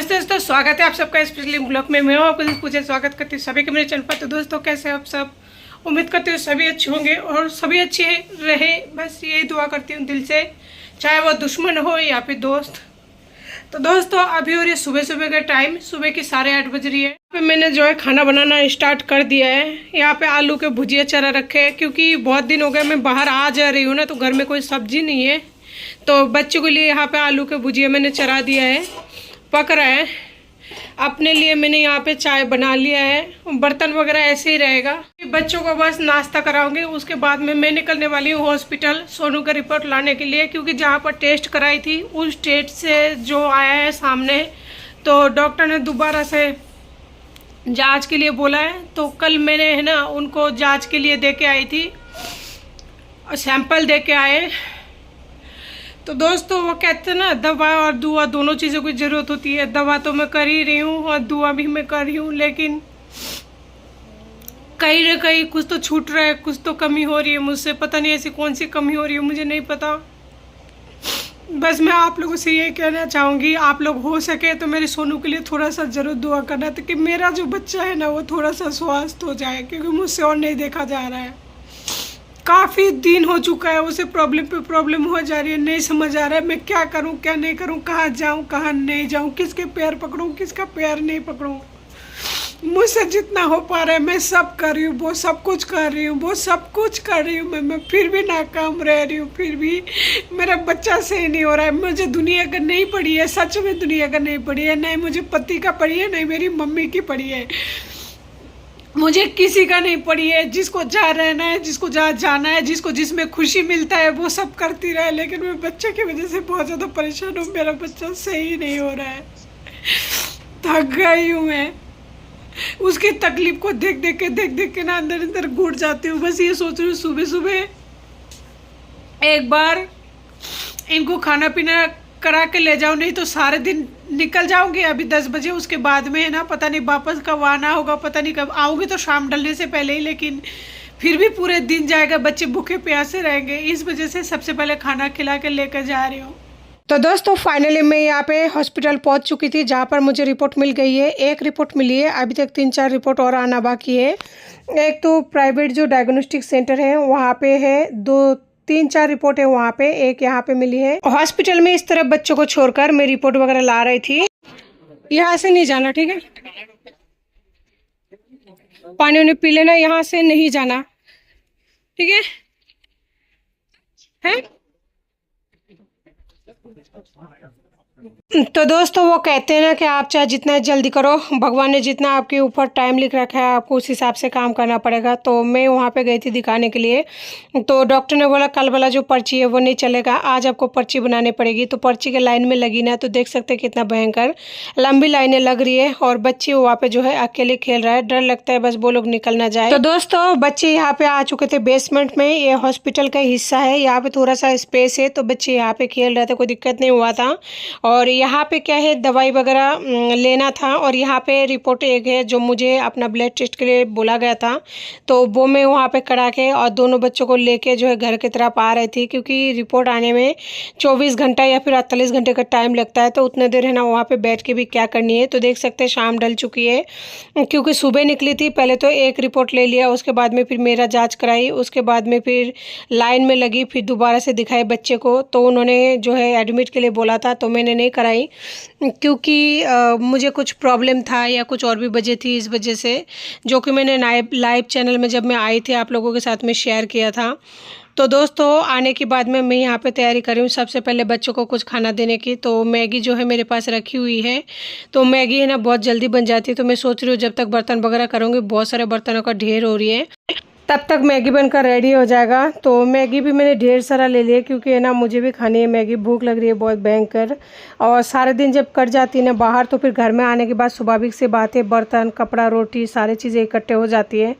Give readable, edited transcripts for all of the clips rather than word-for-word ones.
नमस्ते दोस्तों, स्वागत है आप सबका स्पेशली ब्लॉग में। मैं हूं आपको पूछे स्वागत करती हूँ सभी के मेरे चैनल पर। तो दोस्तों कैसे आप सब, उम्मीद करती हूँ सभी अच्छे होंगे और सभी अच्छे रहे, बस यही दुआ करती हूँ दिल से, चाहे वो दुश्मन हो या फिर दोस्त। तो दोस्तों अभी हो रही है सुबह सुबह का टाइम, सुबह की 8:30 बज रही है। यहाँ पे मैंने जो है खाना बनाना स्टार्ट कर दिया है। यहाँ पे आलू के भुजिया चरा रखे हैं क्योंकि बहुत दिन हो गए मैं बाहर आ जा रही हूँ ना, तो घर में कोई सब्जी नहीं है। तो बच्चों के लिए यहाँ पे आलू के भुजिया मैंने चरा दिया है, पक रहा है। अपने लिए मैंने यहाँ पे चाय बना लिया है, बर्तन वगैरह ऐसे ही रहेगा। बच्चों को बस नाश्ता कराऊंगी, उसके बाद में मैं निकलने वाली हूँ हॉस्पिटल सोनू का रिपोर्ट लाने के लिए, क्योंकि जहाँ पर टेस्ट कराई थी उस टेस्ट से जो आया है सामने, तो डॉक्टर ने दोबारा से जांच के लिए बोला है। तो कल मैंने है ना उनको जांच के लिए दे के आई थी और सैंपल दे के आए। तो दोस्तों वो कहते हैं ना, दवा और दुआ दोनों चीज़ों की ज़रूरत होती है। दवा तो मैं कर ही रही हूँ और दुआ भी मैं कर रही हूँ, लेकिन कहीं ना कहीं कुछ तो छूट रहा है, कुछ तो कमी हो रही है मुझसे। पता नहीं ऐसी कौन सी कमी हो रही है, मुझे नहीं पता। बस मैं आप लोगों से ये कहना चाहूँगी, आप लोग हो सके तो मेरे सोनू के लिए थोड़ा सा ज़रूर दुआ करना, ताकि मेरा जो बच्चा है ना वो थोड़ा सा स्वस्थ हो जाए, क्योंकि मुझसे और नहीं देखा जा रहा है। काफ़ी दिन हो चुका है, उसे प्रॉब्लम पे प्रॉब्लम हो जा रही है। नहीं समझ आ रहा है मैं क्या करूं क्या नहीं करूं, कहाँ जाऊं कहाँ नहीं जाऊं, किसके पैर पकड़ूं किसका पैर नहीं पकड़ूं। मुझसे जितना हो पा रहा है मैं सब कर रही हूँ, वो सब कुछ कर रही हूँ, वो सब कुछ कर रही हूँ मैं फिर भी नाकाम रह रही हूँ। फिर भी मेरा बच्चा सही नहीं हो रहा है। मुझे दुनिया का नहीं पड़ी है, सच में दुनिया का नहीं पड़ी है, नहीं मुझे पति का पड़ी है, नहीं मेरी मम्मी की पड़ी है, मुझे किसी का नहीं पड़ी है। जिसको जहाँ रहना है, जिसको जहाँ जाना है, जिसको जिसमें खुशी मिलता है वो सब करती रहे, लेकिन मैं बच्चे की वजह से बहुत ज़्यादा परेशान हूँ। मेरा बच्चा सही नहीं हो रहा है, थक गई हूँ मैं। उसकी तकलीफ को देख देख के ना अंदर अंदर घुट जाती हूँ। बस ये सोच रही हूँ सुबह सुबह एक बार इनको खाना पीना करा के ले जाऊँ, नहीं तो सारे दिन निकल जाऊंगी। अभी 10 बजे, उसके बाद में है ना पता नहीं वापस कब आना होगा, पता नहीं कब आऊँगी, तो शाम ढलने से पहले ही, लेकिन फिर भी पूरे दिन जाएगा, बच्चे भूखे प्यासे रहेंगे। इस वजह से सबसे पहले खाना खिला के लेकर जा रही हूँ। तो दोस्तों फाइनली मैं यहाँ पे हॉस्पिटल पहुँच चुकी थी, जहाँ पर मुझे रिपोर्ट मिल गई है। एक रिपोर्ट मिली है, अभी तक 3-4 रिपोर्ट और आना बाकी है। एक तो प्राइवेट जो डायग्नोस्टिक सेंटर है वहाँ पे है, 2-3-4 रिपोर्ट है वहाँ पे, एक यहाँ पे मिली है। हॉस्पिटल में इस तरफ बच्चों को छोड़कर मैं रिपोर्ट वगैरह ला रही थी। यहाँ से नहीं जाना, ठीक है, पानी उन्हें पी लेना, यहाँ से नहीं जाना, ठीक है हैं? तो दोस्तों वो कहते हैं ना कि आप चाहे जितना जल्दी करो, भगवान ने जितना आपके ऊपर टाइम लिख रखा है आपको उस हिसाब से काम करना पड़ेगा। तो मैं वहाँ पे गई थी दिखाने के लिए, तो डॉक्टर ने बोला कल वाला जो पर्ची है वो नहीं चलेगा, आज आपको पर्ची बनानी पड़ेगी। तो पर्ची के लाइन में लगी ना, तो देख सकते हैं कितना भयंकर लंबी लाइनें लग रही है, और बच्चे वहाँ पे जो है अकेले खेल रहा है। डर लगता है बस वो लोग निकल ना जाए। तो दोस्तों बच्चे यहाँ पे आ चुके थे बेसमेंट में, ये हॉस्पिटल का हिस्सा है, यहाँ पे थोड़ा सा स्पेस है, तो बच्चे यहाँ पे खेल रहे थे, कोई दिक्कत नहीं हुआ था। और यहाँ पे क्या है, दवाई वगैरह लेना था, और यहाँ पे रिपोर्ट एक है जो मुझे अपना ब्लड टेस्ट के लिए बोला गया था, तो वो मैं वहाँ पे करा के और दोनों बच्चों को लेके जो है घर की तरफ आ रही थी, क्योंकि रिपोर्ट आने में 24 घंटा या फिर 48 घंटे का टाइम लगता है। तो उतने देर है ना वहाँ पे बैठ के भी क्या करनी है। तो देख सकते हैं शाम ढल चुकी है, क्योंकि सुबह निकली थी। पहले तो एक रिपोर्ट ले लिया, उसके बाद में फिर मेरा जाँच कराई, उसके बाद में फिर लाइन में लगी, फिर दोबारा से दिखाई बच्चे को। तो उन्होंने जो है एडमिट के लिए बोला था, तो मैंने नहीं कराई, क्योंकि मुझे कुछ प्रॉब्लम था या कुछ और भी वजह थी, इस वजह से, जो कि मैंने लाइव चैनल में जब मैं आई थी आप लोगों के साथ में शेयर किया था। तो दोस्तों आने के बाद में मैं यहाँ पे तैयारी कर रही हूँ सबसे पहले बच्चों को कुछ खाना देने की। तो मैगी जो है मेरे पास रखी हुई है, तो मैगी है ना बहुत जल्दी बन जाती है। तो मैं सोच रही हूँ जब तक बर्तन वगैरह करूँगी, बहुत सारे बर्तनों का ढेर हो रही है, तब तक मैगी बनकर रेडी हो जाएगा। तो मैगी भी मैंने ढेर सारा ले लिया, क्योंकि है ना मुझे भी खानी है मैगी, भूख लग रही है बहुत भयंकर। और सारे दिन जब कट जाती है ना बाहर, तो फिर घर में आने के बाद स्वाभाविक से बात है, बर्तन कपड़ा रोटी सारी चीज़ें इकट्ठे हो जाती है।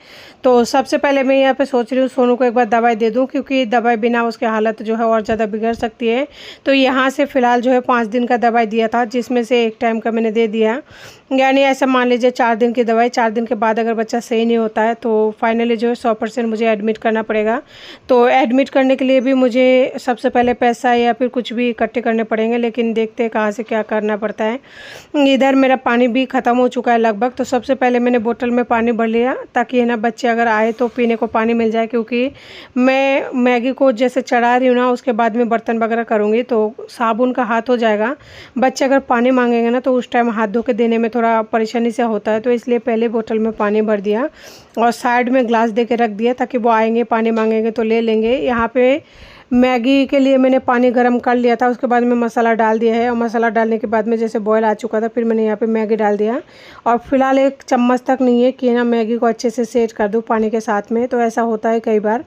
तो सबसे पहले मैं यहाँ पे सोच रही हूँ सोनू को एक बार दवाई दे दूँ, क्योंकि दवाई बिना उसकी हालत जो है और ज़्यादा बिगड़ सकती है। तो यहाँ से फ़िलहाल जो है 5 दिन का दवाई दिया था, जिसमें से एक टाइम का मैंने दे दिया, यानी ऐसा मान लीजिए 4 दिन की दवाई। 4 दिन के बाद अगर बच्चा सही नहीं होता है तो फाइनली जो है 100% 100% मुझे एडमिट करना पड़ेगा। तो एडमिट करने के लिए भी मुझे सबसे पहले पैसा या फिर कुछ भी इकट्ठे करने पड़ेंगे, लेकिन देखते हैं कहाँ से क्या करना पड़ता है। इधर मेरा पानी भी ख़त्म हो चुका है लगभग, तो सबसे पहले मैंने बोतल में पानी भर लिया ताकि है ना बच्चे अगर आए तो पीने को पानी मिल जाए, क्योंकि मैं मैगी को जैसे चढ़ा रही हूँ ना उसके बाद में बर्तन वगैरह करूँगी तो साबुन का हाथ हो जाएगा। बच्चे अगर पानी मांगेंगे ना तो उस टाइम हाथ धो के देने में थोड़ा परेशानी से होता है, तो इसलिए पहले बोतल में पानी भर दिया और साइड में ग्लास दे के रख दिया ताकि वो आएंगे पानी मांगेंगे तो ले लेंगे। यहाँ पे मैगी के लिए मैंने पानी गर्म कर लिया था, उसके बाद में मसाला डाल दिया है और मसाला डालने के बाद में जैसे बॉयल आ चुका था फिर मैंने यहाँ पे मैगी डाल दिया और फिलहाल 1 चम्मच तक नहीं है कि ना मैगी को अच्छे से सेट कर दूँ पानी के साथ में, तो ऐसा होता है कई बार।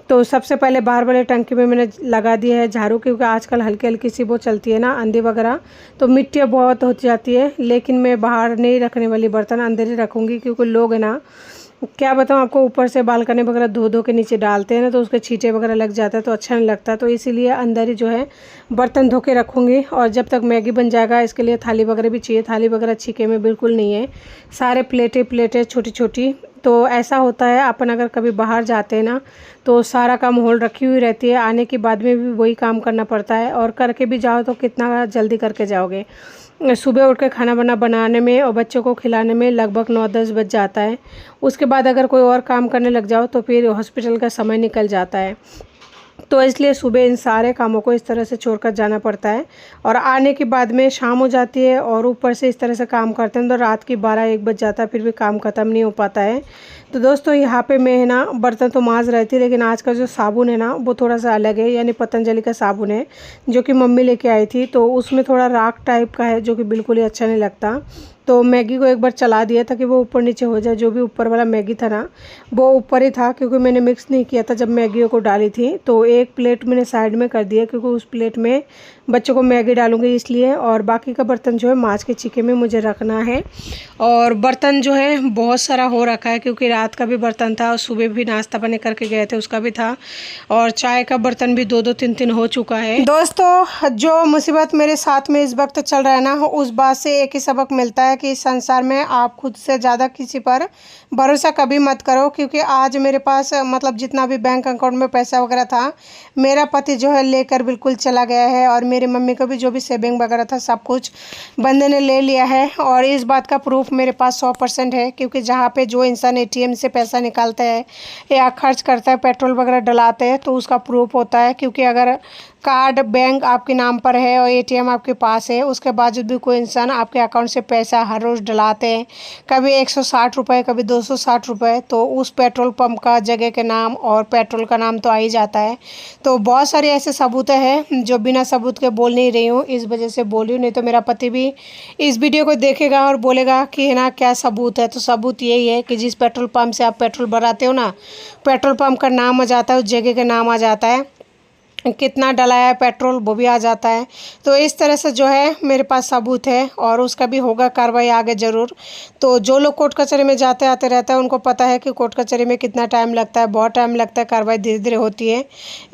तो सबसे पहले बाहर वाले टंकी में मैंने लगा दिया है झाड़ू, क्योंकि आजकल हल्की हल्की सी वो चलती है ना आंधी वगैरह, तो मिट्टी बहुत हो जाती है। लेकिन मैं बाहर नहीं रखने वाली बर्तन अंदर ही रखूँगी, क्योंकि लोग है ना क्या बताऊँ आपको ऊपर से बालकनी वगैरह धो धो के नीचे डालते हैं ना तो उसके छींटे वगैरह लग जाता है तो अच्छा नहीं लगता, तो इसीलिए अंदर ही जो है बर्तन धो के रखूँगी। और जब तक मैगी बन जाएगा इसके लिए थाली वगैरह भी चाहिए, थाली वगैरह छीके में बिल्कुल नहीं है, सारे प्लेटें छोटी छोटी। तो ऐसा होता है अपन अगर कभी बाहर जाते हैं ना तो सारा काम होल्ड रखी हुई रहती है, आने के बाद में भी वही काम करना पड़ता है और करके भी जाओ तो कितना जल्दी करके जाओगे। सुबह उठ के खाना वाना बनाने में और बच्चों को खिलाने में लगभग 9-10 बज जाता है। उसके बाद अगर कोई और काम करने लग जाओ तो फिर हॉस्पिटल का समय निकल जाता है, तो इसलिए सुबह इन सारे कामों को इस तरह से छोड़कर जाना पड़ता है और आने के बाद में शाम हो जाती है और ऊपर से इस तरह से काम करते हैं तो रात की 12-1 बज जाता है, फिर भी काम ख़त्म नहीं हो पाता है। तो दोस्तों यहाँ पे मैं है ना बर्तन तो मांज रही थी, लेकिन आज का जो साबुन है ना वो थोड़ा सा अलग है, यानी पतंजलि का साबुन है जो कि मम्मी लेके आई थी, तो उसमें थोड़ा राख टाइप का है जो कि बिल्कुल ही अच्छा नहीं लगता। तो मैगी को एक बार चला दिया ताकि वो ऊपर नीचे हो जाए, जो भी ऊपर वाला मैगी था ना वो ऊपर ही था, क्योंकि मैंने मिक्स नहीं किया था जब मैगी को डाली थी। तो एक प्लेट मैंने साइड में कर दिया क्योंकि उस प्लेट में बच्चों को मैगी डालूंगी इसलिए, और बाकी का बर्तन जो है माँज के छीके में मुझे रखना है। और बर्तन जो है बहुत सारा हो रखा है, क्योंकि रात का भी बर्तन था और सुबह भी नाश्ता पानी करके गए थे उसका भी था, और चाय का बर्तन भी 2-2 3-3 हो चुका है। दोस्तों जो मुसीबत मेरे साथ में इस वक्त चल रहा है ना उस बात से एक ही सबक मिलता है कि इस संसार में आप खुद से ज़्यादा किसी पर भरोसा कभी मत करो, क्योंकि आज मेरे पास मतलब जितना भी बैंक अकाउंट में पैसा वगैरह था मेरा पति जो है लेकर बिल्कुल चला गया है, और मेरी मम्मी को भी जो भी सेविंग वगैरह था सब कुछ बंदे ने ले लिया है। और इस बात का प्रूफ मेरे पास 100% है, क्योंकि जहाँ पे जो इंसान एटीएम से पैसा निकालता है या खर्च करता है पेट्रोल वगैरह डलाते हैं तो उसका प्रूफ होता है। क्योंकि अगर कार्ड बैंक आपके नाम पर है और एटीएम आपके पास है उसके बावजूद भी कोई इंसान आपके अकाउंट से पैसा हर रोज़ डलाते हैं, कभी 160 रुपये कभी 260 रुपये, तो उस पेट्रोल पंप का जगह के नाम और पेट्रोल का नाम तो आ ही जाता है। तो बहुत सारे ऐसे सबूत हैं जो बिना सबूत के बोल नहीं रही हूँ, इस वजह से बोल रही हूँ, नहीं तो मेरा पति भी इस वीडियो को देखेगा और बोलेगा कि है ना क्या सबूत है। तो सबूत यही है कि जिस पेट्रोल पंप से आप पेट्रोल भराते हो ना पेट्रोल पंप का नाम आ जाता है, उस जगह का नाम आ जाता है, कितना डलाया है पेट्रोल वो भी आ जाता है। तो इस तरह से जो है मेरे पास सबूत है और उसका भी होगा कार्रवाई आगे ज़रूर। तो जो लोग कोर्ट कचहरी में जाते आते रहते हैं उनको पता है कि कोर्ट कचहरी में कितना टाइम लगता है, बहुत टाइम लगता है, कार्रवाई धीरे धीरे होती है,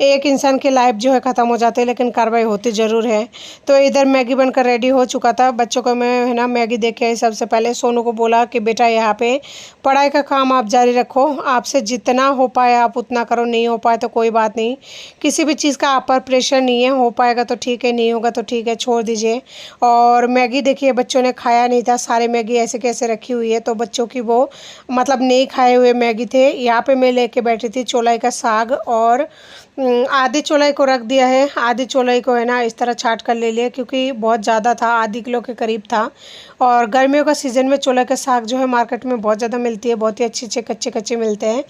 एक इंसान की लाइफ जो है ख़त्म हो जाती है लेकिन कार्रवाई होती ज़रूर है। तो इधर मैगी बनकर रेडी हो चुका था, बच्चों को मैं है ना मैगी दे के आई। सबसे पहले सोनू को बोला कि बेटा यहाँ पे पढ़ाई का काम आप जारी रखो, आपसे जितना हो पाए आप उतना करो, नहीं हो पाए तो कोई बात नहीं, किसी भी चीज़ का आप पर प्रेशर नहीं है, हो पाएगा तो ठीक है नहीं होगा तो ठीक है छोड़ दीजिए। और मैगी देखिए बच्चों ने खाया नहीं था, सारे मैगी ऐसे कैसे रखी हुई है, तो बच्चों की वो मतलब नहीं खाए हुए मैगी थे। यहाँ पे मैं लेके बैठी थी चौलाई का साग और आधी चौलाई को रख दिया है, आधी चौलाई को है ना इस तरह छाट कर ले लिया क्योंकि बहुत ज़्यादा था, आधी किलो के करीब था। और गर्मियों का सीज़न में चौलाई का साग जो है मार्केट में बहुत ज़्यादा मिलती है, बहुत ही अच्छे अच्छे कच्चे कच्चे मिलते हैं।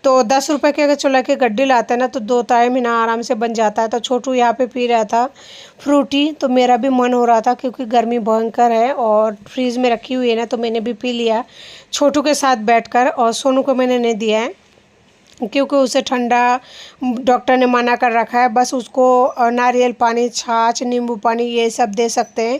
तो 10 रुपये के अगर चौलाई के गड्ढे लाते हैं ना तो 2 टाइम ना आराम से बन जाता है। तो छोटू यहाँ पे पी रहा था फ्रूटी, तो मेरा भी मन हो रहा था क्योंकि गर्मी भयंकर है और फ्रीज़ में रखी हुई है ना, तो मैंने भी पी लिया छोटू के साथ बैठकर। और सोनू को मैंने नहीं दिया है क्योंकि उसे ठंडा डॉक्टर ने मना कर रखा है, बस उसको नारियल पानी, छाछ, नींबू पानी ये सब दे सकते हैं।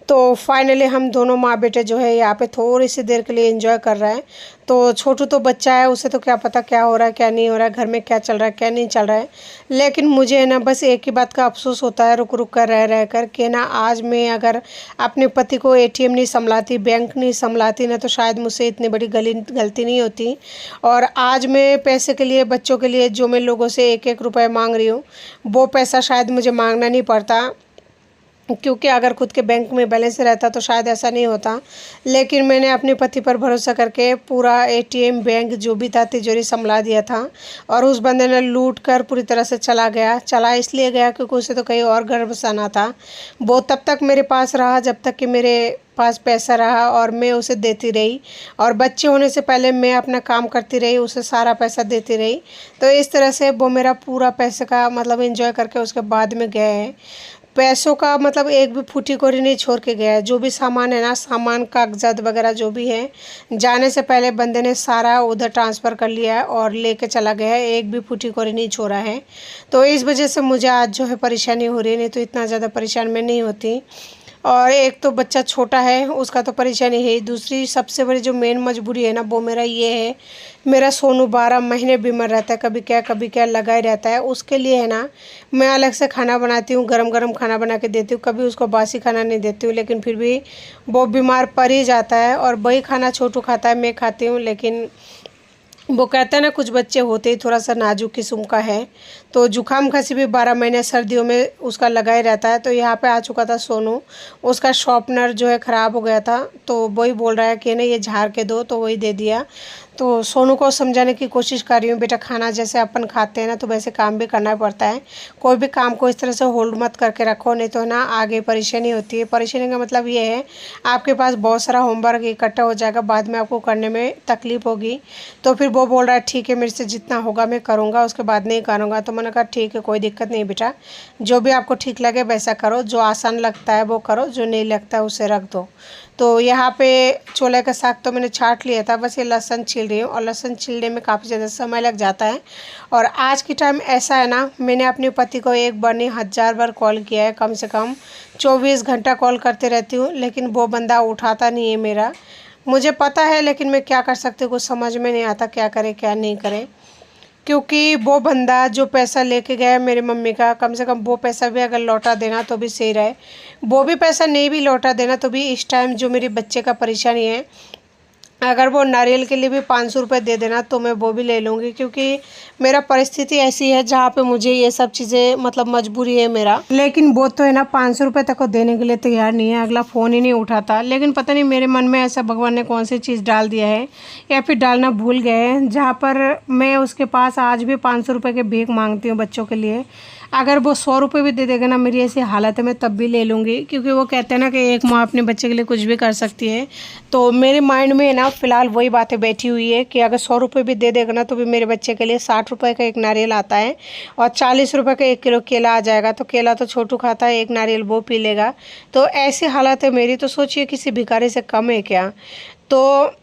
तो फाइनली हम दोनों माँ बेटे जो है यहाँ पे थोड़ी सी देर के लिए एंजॉय कर रहे हैं। तो छोटू तो बच्चा है, उसे तो क्या पता क्या हो रहा है क्या नहीं हो रहा है, घर में क्या चल रहा है क्या नहीं चल रहा है। लेकिन मुझे है ना बस एक ही बात का अफसोस होता है रुक रुक कर रह कर कि ना आज मैं अगर अपने पति को एटीएम नहीं संभलाती, बैंक नहीं संभलाती ना, तो शायद मुझसे इतनी बड़ी गलती नहीं होती। और आज मैं पैसे के लिए, बच्चों के लिए जो मैं लोगों से एक एक रुपये मांग रही हूँ, वो पैसा शायद मुझे मांगना नहीं पड़ता, क्योंकि अगर खुद के बैंक में बैलेंस रहता तो शायद ऐसा नहीं होता। लेकिन मैंने अपने पति पर भरोसा करके पूरा एटीएम, बैंक जो भी था, तिजोरी संभला दिया था। और उस बंदे ने लूट कर पूरी तरह से चला इसलिए गया क्योंकि उसे तो कहीं और घर बसाना था। वो तब तक मेरे पास रहा जब तक कि मेरे पास पैसा रहा और मैं उसे देती रही, और बच्चे होने से पहले मैं अपना काम करती रही, उसे सारा पैसा देती रही। तो इस तरह से वो मेरा पूरा पैसे का मतलब एंजॉय करके उसके बाद में गए हैं। पैसों का मतलब एक भी फूटी कोरी नहीं छोड़ के गया है। जो भी सामान है ना, सामान कागजात वगैरह जो भी है, जाने से पहले बंदे ने सारा उधर ट्रांसफ़र कर लिया है और लेके चला गया है, एक भी फूटी कोरी नहीं छोड़ा है। तो इस वजह से मुझे आज जो है परेशानी हो रही है, नहीं तो इतना ज़्यादा परेशान मैं नहीं होती। और एक तो बच्चा छोटा है, उसका तो परेशानी है ही। दूसरी सबसे बड़ी जो मेन मजबूरी है ना, वो मेरा ये है, मेरा सोनू 12 महीने बीमार रहता है, कभी क्या लगा ही रहता है। उसके लिए है ना मैं अलग से खाना बनाती हूँ, गरम गरम खाना बना के देती हूँ, कभी उसको बासी खाना नहीं देती हूँ। लेकिन फिर भी वो बीमार पड़ ही जाता है, और वही खाना छोटू खाता है, मैं खाती हूँ। लेकिन वो कहते हैं ना, कुछ बच्चे होते ही थोड़ा सा नाजुक किस्म का है, तो जुकाम खांसी भी 12 महीने सर्दियों में उसका लगा ही रहता है। तो यहाँ पे आ चुका था सोनू, उसका शॉर्पनर जो है ख़राब हो गया था, तो वही बोल रहा है कि ना ये झाड़ के दो, तो वही दे दिया। तो सोनू को समझाने की कोशिश कर रही हूँ, बेटा खाना जैसे अपन खाते हैं ना, तो वैसे काम भी करना पड़ता है। कोई भी काम को इस तरह से होल्ड मत करके रखो, नहीं तो ना आगे परेशानी होती है। परेशानी का मतलब ये है, आपके पास बहुत सारा होमवर्क इकट्ठा हो जाएगा, बाद में आपको करने में तकलीफ़ होगी। तो फिर वो बोल रहा है ठीक है, मेरे से जितना होगा मैं करूँगा, उसके बाद नहीं करूँगा। तो मैंने कहा ठीक है, कोई दिक्कत नहीं बेटा, जो भी आपको ठीक लगे वैसा करो, जो आसान लगता है वो करो, जो नहीं लगता है उसे रख दो। तो यहाँ पे छोले का साग तो मैंने छाँट लिया था, बस ये लहसुन छील रही हूँ, और लहसुन छीलने में काफ़ी ज़्यादा समय लग जाता है। और आज के टाइम ऐसा है ना, मैंने अपने पति को एक बार नहीं 1000 बार कॉल किया है, कम से कम 24 घंटा कॉल करते रहती हूँ, लेकिन वो बंदा उठाता नहीं है मेरा। मुझे पता है, लेकिन मैं क्या कर सकती हूँ, कुछ समझ में नहीं आता क्या करे क्या नहीं करे। क्योंकि वो बंदा जो पैसा लेके गया है मेरी मम्मी का, कम से कम वो पैसा भी अगर लौटा देना तो भी सही रहे। वो भी पैसा नहीं भी लौटा देना तो भी इस टाइम जो मेरे बच्चे का परेशानी है, अगर वो नारियल के लिए भी 500 रुपये दे देना तो मैं वो भी ले लूँगी। क्योंकि मेरा परिस्थिति ऐसी है जहाँ पे मुझे ये सब चीज़ें मतलब मजबूरी है मेरा। लेकिन वो तो है ना 500 रुपये तक को देने के लिए तैयार नहीं है, अगला फ़ोन ही नहीं उठाता। लेकिन पता नहीं मेरे मन में ऐसा भगवान ने कौन सी चीज़ डाल दिया है, या फिर डालना भूल गए हैं, जहाँ पर मैं उसके पास आज भी 500 रुपये के भीख मांगती हूँ बच्चों के लिए। अगर वो 100 रुपये भी दे देगा ना मेरी ऐसी हालत है, मैं तब भी ले लूँगी। क्योंकि वो कहते हैं ना कि एक माँ अपने बच्चे के लिए कुछ भी कर सकती है। तो मेरे माइंड में ना फ़िलहाल वही बातें बैठी हुई है कि अगर 100 रुपये भी दे देगा ना तो भी मेरे बच्चे के लिए 60 रुपये का एक नारियल आता है, और 40 रुपये का 1 किलो केला आ जाएगा। तो केला तो छोटू खाता है, एक नारियल वो पी लेगा। तो ऐसी हालत है मेरी, तो सोचिए किसी भिखारी से कम है क्या। तो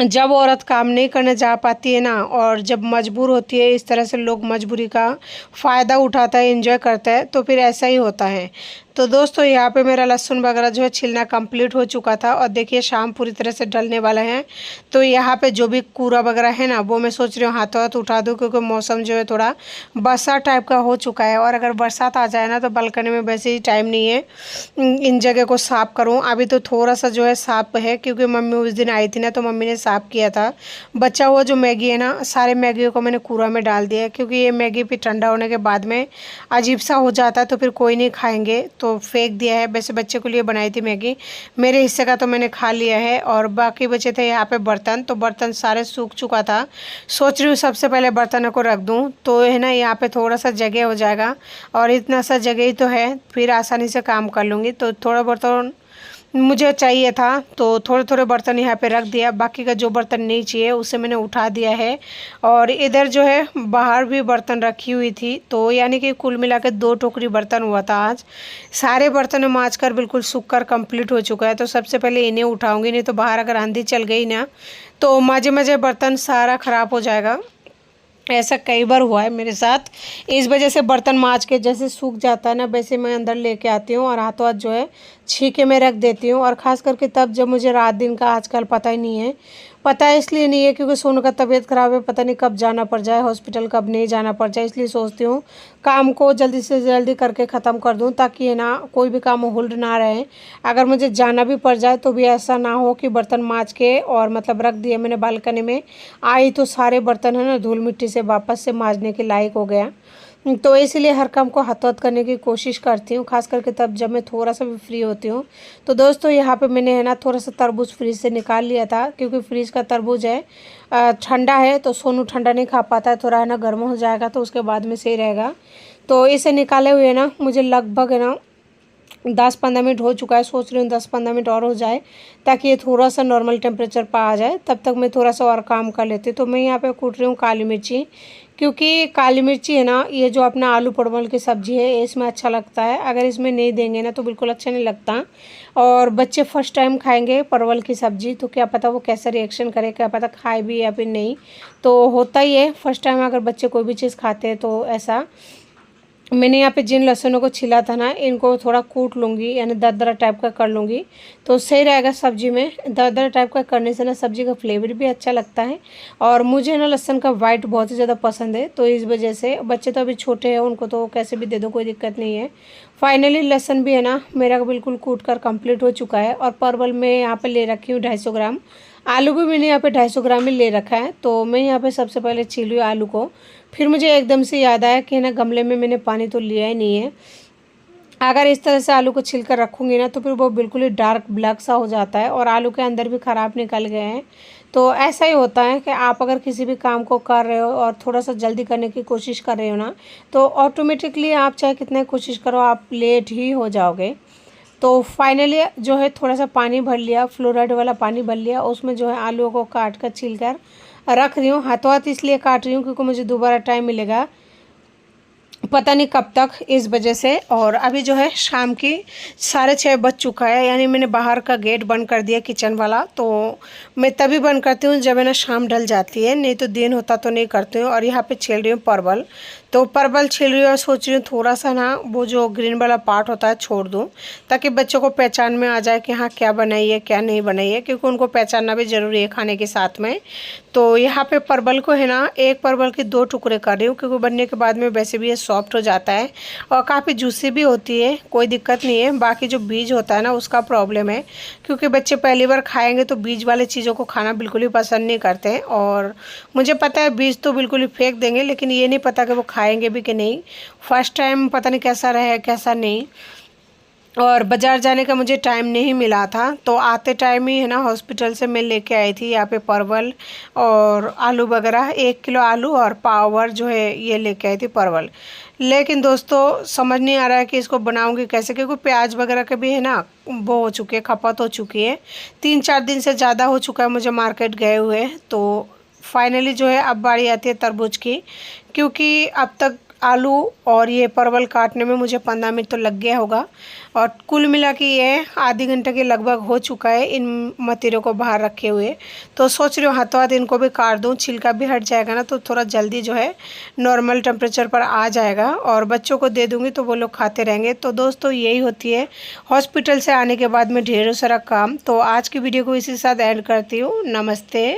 जब औरत काम नहीं करने जा पाती है ना, और जब मजबूर होती है, इस तरह से लोग मजबूरी का फ़ायदा उठाता है, एंजॉय करता है, तो फिर ऐसा ही होता है। तो दोस्तों यहाँ पे मेरा लहसुन वगैरह जो है छिलना कंप्लीट हो चुका था, और देखिए शाम पूरी तरह से ढलने वाला है। तो यहाँ पे जो भी कूड़ा वगैरह है ना, वो मैं सोच रही हूँ हाथों हाथ उठा दूँ, क्योंकि मौसम जो है थोड़ा बरसात टाइप का हो चुका है। और अगर बरसात आ जाए ना तो बालकनी में वैसे ही टाइम नहीं है इन जगह को साफ़ करूँ। अभी तो थोड़ा सा जो है साफ़ है, क्योंकि मम्मी उस दिन आई थी ना, तो मम्मी ने साफ़ किया था। बचा हुआ जो मैगी है ना, सारे मैगी को मैंने कूड़ा में डाल दिया है, क्योंकि ये मैगी फिर ठंडा होने के बाद में अजीब सा हो जाता है, तो फिर कोई नहीं खाएंगे, तो फेंक दिया है। वैसे बच्चे के लिए बनाई थी मैगी, मेरे हिस्से का तो मैंने खा लिया है। और बाकी बचे थे यहाँ पे बर्तन, तो बर्तन सारे सूख चुका था। सोच रही हूँ सबसे पहले बर्तनों को रख दूँ, तो है ना यहाँ पे थोड़ा सा जगह हो जाएगा, और इतना सा जगह ही तो है, फिर आसानी से काम कर लूँगी। तो थोड़ा बर्तन मुझे चाहिए था, तो थोड़े थोड़े बर्तन यहाँ पे रख दिया। बाकी का जो बर्तन नहीं चाहिए उसे मैंने उठा दिया है। और इधर जो है बाहर भी बर्तन रखी हुई थी, तो यानी कि कुल मिला के 2 टोकरी बर्तन हुआ था आज। सारे बर्तन माँज कर बिल्कुल सूख कर कंप्लीट हो चुका है। तो सबसे पहले इन्हें उठाऊँगी, नहीं तो बाहर अगर आंधी चल गई ना तो माजे माजे बर्तन सारा ख़राब हो जाएगा। ऐसा कई बार हुआ है मेरे साथ। इस वजह से बर्तन मांज के जैसे सूख जाता है ना, वैसे मैं अंदर लेके आती हूँ और हाथों हाथ जो है छीके में रख देती हूँ। और ख़ास करके तब जब मुझे रात दिन का आजकल पता ही नहीं है। पता है इसलिए नहीं है क्योंकि सोनू का तबीयत ख़राब है, पता नहीं कब जाना पड़ जाए हॉस्पिटल, कब नहीं जाना पड़ जाए। इसलिए सोचती हूँ काम को जल्दी से जल्दी करके ख़त्म कर दूँ, ताकि है ना कोई भी काम होल्ड ना रहे। अगर मुझे जाना भी पड़ जाए तो भी ऐसा ना हो कि बर्तन मांज के और मतलब रख दिए मैंने बालकनी में, आई तो सारे बर्तन है ना धूल मिट्टी से वापस से मांजने के लायक हो गया। तो इसलिए हर काम को हाथों हाथ करने की कोशिश करती हूँ, खास करके तब जब मैं थोड़ा सा भी फ्री होती हूँ। तो दोस्तों यहाँ पे मैंने है ना थोड़ा सा तरबूज फ्रीज से निकाल लिया था, क्योंकि फ्रीज का तरबूज है ठंडा है, तो सोनू ठंडा नहीं खा पाता है, थोड़ा है ना गर्म हो जाएगा तो उसके बाद में सही रहेगा। तो इसे निकाले हुए ना मुझे लगभग है ना 10-15 मिनट हो चुका है। सोच रही हूँ 10-15 मिनट और हो जाए, ताकि ये थोड़ा सा नॉर्मल टेम्परेचर पर आ जाए, तब तक मैं थोड़ा सा और काम कर लेती हूँ। तो मैं यहाँ पे कूट रही हूँ काली मिर्ची, क्योंकि काली मिर्ची है ना ये जो अपना आलू परवल की सब्ज़ी है इसमें अच्छा लगता है। अगर इसमें नहीं देंगे ना तो बिल्कुल अच्छा नहीं लगता। और बच्चे फर्स्ट टाइम खाएंगे परवल की सब्ज़ी, तो क्या पता वो कैसा रिएक्शन करे, क्या पता खाए भी या फिर नहीं। तो होता ही है फर्स्ट टाइम अगर बच्चे कोई भी चीज़ खाते हैं तो ऐसा। मैंने यहाँ पे जिन लहसुनों को छिला था ना, इनको थोड़ा कूट लूँगी, यानी दरदरा टाइप का कर लूँगी, तो सही रहेगा सब्ज़ी में। दरदरा टाइप का करने से ना सब्ज़ी का फ्लेवर भी अच्छा लगता है। और मुझे ना लहसुन का वाइट बहुत ही ज़्यादा पसंद है, तो इस वजह से बच्चे तो अभी छोटे हैं, उनको तो कैसे भी दे दो, कोई दिक्कत नहीं है। फाइनली लहसुन भी है ना मेरा बिल्कुल कूट कर कंप्लीट हो चुका है। और परवल मैं यहाँ पर ले रखी हूँ 250 ग्राम। आलू भी मैंने यहाँ पे 250 ग्राम ही ले रखा है। तो मैं यहाँ पे सबसे पहले छील रही हूँ आलू को। फिर मुझे एकदम से याद आया कि ना गमले में मैंने पानी तो लिया ही नहीं है। अगर इस तरह से आलू को छिल कर रखूँगी ना तो फिर वो बिल्कुल ही डार्क ब्लैक सा हो जाता है और आलू के अंदर भी ख़राब निकल गए हैं। तो ऐसा ही होता है कि आप अगर किसी भी काम को कर रहे हो और थोड़ा सा जल्दी करने की कोशिश कर रहे हो ना, तो ऑटोमेटिकली आप चाहे कितना कोशिश करो आप लेट ही हो जाओगे। तो फाइनली जो है थोड़ा सा पानी भर लिया, फ्लोराइड वाला पानी भर लिया, उसमें जो है आलूओं को काट कर छील कर रख रही हूँ। हाथों हाथ इसलिए काट रही हूँ क्योंकि मुझे दोबारा टाइम मिलेगा पता नहीं कब तक, इस वजह से। और अभी जो है शाम की 6:30 बज चुका है, यानी मैंने बाहर का गेट बंद कर दिया किचन वाला। तो मैं तभी बंद करती हूँ जब है ना शाम ढल जाती है, नहीं तो दिन होता तो नहीं करती हूँ। और यहाँ पे छील रही हूँ परवल। तो परवल छील रही हूँ और सोच रही हूँ थोड़ा सा ना वो जो ग्रीन वाला पार्ट होता है छोड़ दूँ, ताकि बच्चों को पहचान में आ जाए कि हाँ क्या बनाई है क्या नहीं बनाई है, क्योंकि उनको पहचानना भी ज़रूरी है खाने के साथ में। तो यहाँ पे परवल को है ना एक परवल के 2 टुकड़े कर रही हूँ, क्योंकि बनने के बाद में वैसे भी ये सॉफ्ट हो जाता है और काफ़ी जूसी भी होती है, कोई दिक्कत नहीं है। बाकी जो बीज होता है ना उसका प्रॉब्लम है, क्योंकि बच्चे पहली बार खाएंगे तो बीज वाले चीज़ों को खाना बिल्कुल ही पसंद नहीं करते हैं। और मुझे पता है बीज तो बिल्कुल ही फेंक देंगे, लेकिन ये नहीं पता कि वो खाएंगे भी कि नहीं। फर्स्ट टाइम पता नहीं कैसा रहे कैसा नहीं। और बाज़ार जाने का मुझे टाइम नहीं मिला था, तो आते टाइम ही है ना हॉस्पिटल से मैं लेके आई थी यहाँ पे परवल और आलू वगैरह। 1 किलो आलू और पाव भर जो है ये लेके आई थी परवल। लेकिन दोस्तों समझ नहीं आ रहा है कि इसको बनाऊंगी कैसे, क्योंकि प्याज वगैरह के भी है ना वो हो चुकी है, खपत हो चुकी है। 3-4 दिन से ज़्यादा हो चुका है मुझे मार्केट गए हुए। तो फाइनली जो है अब बारी आती है तरबूज की, क्योंकि अब तक आलू और ये परवल काटने में मुझे 15 मिनट तो लग गया होगा। और कुल मिला के ये आधे घंटे के लगभग हो चुका है इन मतीरों को बाहर रखे हुए। तो सोच रही हूँ हाथों हाथ इनको भी काट दूँ, छिलका भी हट जाएगा ना तो थोड़ा जल्दी जो है नॉर्मल टेम्परेचर पर आ जाएगा और बच्चों को दे दूँगी तो वो लोग खाते रहेंगे। तो दोस्तों यही होती है हॉस्पिटल से आने के बाद में ढेरों सारा काम। तो आज की वीडियो को इसी के साथ एंड करती हूँ। नमस्ते।